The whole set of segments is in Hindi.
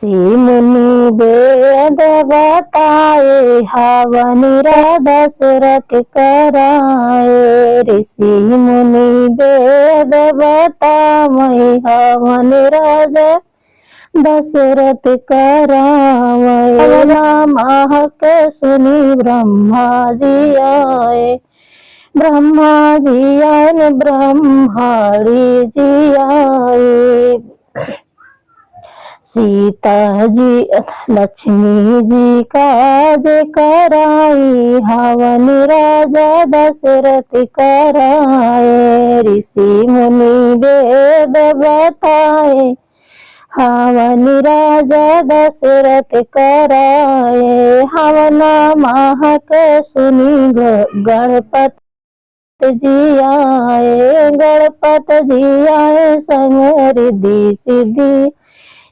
मुनि वेद बताए, हवन दशरथ कराए। ऋषि मुनि वेद बताए, हवन राजा दशरथ कराए। महक सुनी ब्रह्मा जी आए, ब्रह्मा जी आए, ब्रह्माणी जी आए। सीता जी लक्ष्मी जी काज कराई, हवन राजा दशरथ कराए। ऋषि मुनि वेद बताए, हवन राजा दशरथ कराए। हवन महक सुनी गणपत जी आए, गणपत जी आए, संग रिद्धि सिद्धि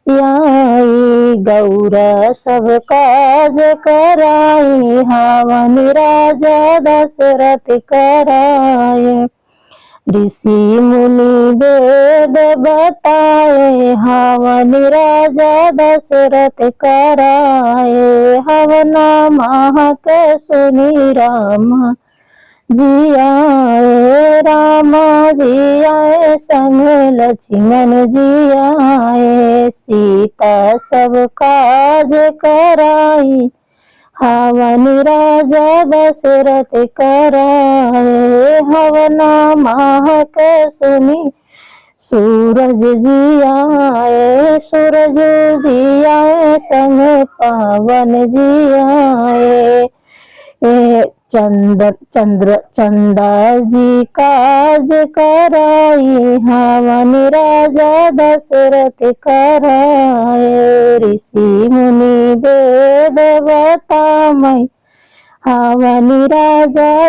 आई। गौरा सब काज कराई, हवन राजा दशरथ कराए। ऋषि मुनि वेद बताए, हवन राजा दशरथ कराए। हवन महक सुनी राम जी आए, राम जी आए, संग लक्ष्मण जी आए। सीता सब काज कराई, हवन राजा दशरथ कराए। हवन महक सुनी सूरज जी आए, सूरज जी आए, संग पवन जी आए। चंदा जी काज कराई, हवन राजा दशरथ कराए। ऋषि मुनि वेद बताए, हवन राजा